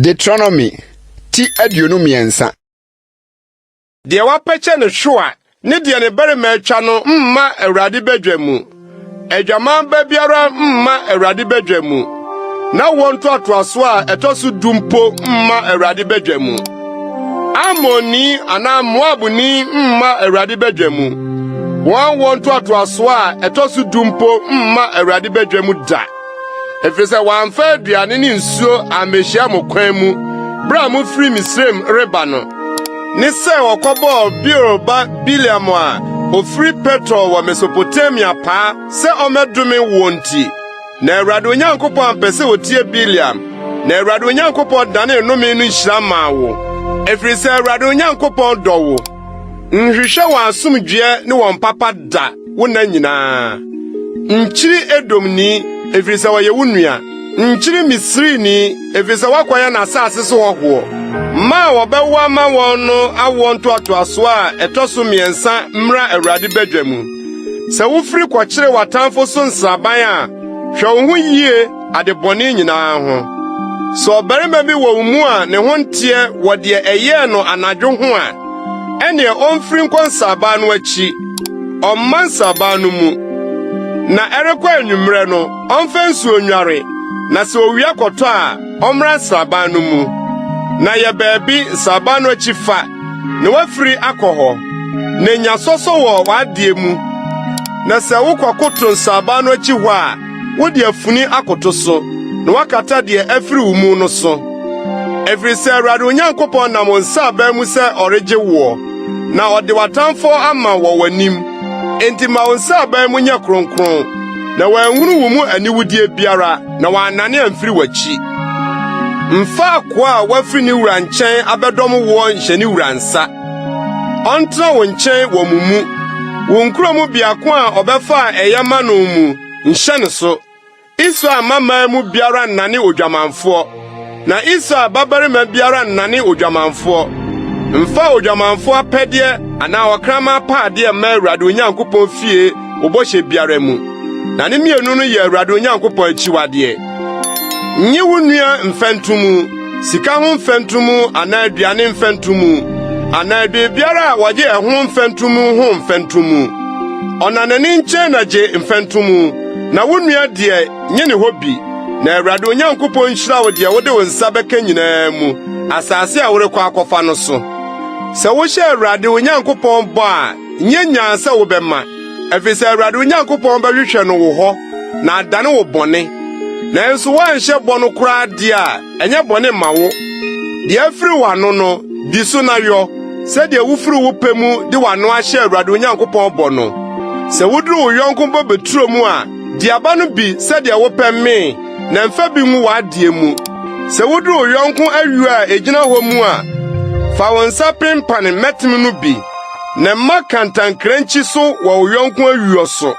Deuteronomy ti aduonu miensa. De wapeche ne hwa ne de ne barima atwa no mma Awurade badwamu. Adwaman ba biara mma Awurade badwamu. Na wonto atoaso a etoso dumpo mma Awurade badwamu. Amoni ana Moabuni mma Awurade badwamu. Wonto atoaso a etoso dumpo mma Awurade badwamu da. Efese wamfa aduane ne nsuo amehia mo kwan mu bra mo firi Misrem reba no ne se wokobo Bioba Biliam a ofiri Petro wa Mesopotamia pa se omedome wonti na Awurade Onyankopɔn pese otie Biliam na Awurade Onyankopɔn dane nnome no hyira ma wo efese Awurade Onyankopɔn dɔ wo nhwehwɛ wa asomdwe ne won papa da wo na nyinaa nkyiri Edomni efirisa wa yewunua nkyiri Misrini efirisa wakwanya na asase so hoho ma wobewa ma won no awonto atoaso a etoso miensa mra Awurade badwamu se wo firi kwakire watamfo so nsraban a hwe wo ho yie adebone nyinaa ho so barima bi wo mu a ne ho ntie wo de eye no anadwo ho a ene omfiri nkonsaba no achi omman saba no mu na erekwa anwumre no onfensu onware na se owia kɔtɔ a omra saba no mu na ye baabi saba no achifa na wafiri akɔhɔ na nyasoso wɔ wadie mu na se wokɔkoto saba no achi hɔ a wode afuni akoto so na wakata de afiri wo mu no so efiri se Awurade Onyankopɔn nam nsa ba mu se ɔregye wo na ɔde watamfo ama wɔ wanim enti ma nsa ba mu nya kronkron na wanhuru wo mu aniwudie biara na wanane amfiri wachi mfa akoa wafiri ni wura nkyɛn abɛdɔm wo nhyɛni wura nsa ɔntra wo nkyɛn wɔ mumu wo nkromu biako a ɔbɛfa ɛyama no mu nhyɛ ne so Israel mama mu biara nane odwamanfo na Israel babarima biara nane odwamanfo mfa odwamanfo apɛdeɛ ana ɔkrama paade ma Awurade Onyankopɔn fie obɔhye biara mu na ne mienu no yɛ Awurade Onyankopɔn akyiwade nyi wo nua mfantumu sika ho mfantumu ana aduane mfantumu ana biara a wɔgye ɛho mfantumu ho mfantumu ɔnanani nkyɛn na gye mfantumu na wo nua deɛ nye ne hɔ bi na Awurade Onyankopɔn nhyira wo deɛ wode wo nsa bɛka nyinaa mu asase a worekɔ akɔfa no so sɛ wohyɛ Awurade Onyankopɔn bɔ a nye nyansa wo bɛma efisɛ Awurade Onyankopɔn bɛhwehwɛ no wo hɔ na adane wo bɔne na nso wanhyɛ bɔ no koraa de a ɛnyɛ bɔne ma wo deɛ afiri wano no di so na yɔ sɛdeɛ wofiri wo pɛ mu de wano ahyɛ Awurade Onyankopɔn bɔ no sɛ woduru wo yɔnko bɔ beturo mu a di aba no bi sɛdeɛ wopɛ me na mfa bi mu wadie mu sɛ woduru wo yɔnko awu a egyina hɔ mu a fa wo nsa pempane mɛtem no bi na mma kantankranchi so wɔ wo yɔnko awuo so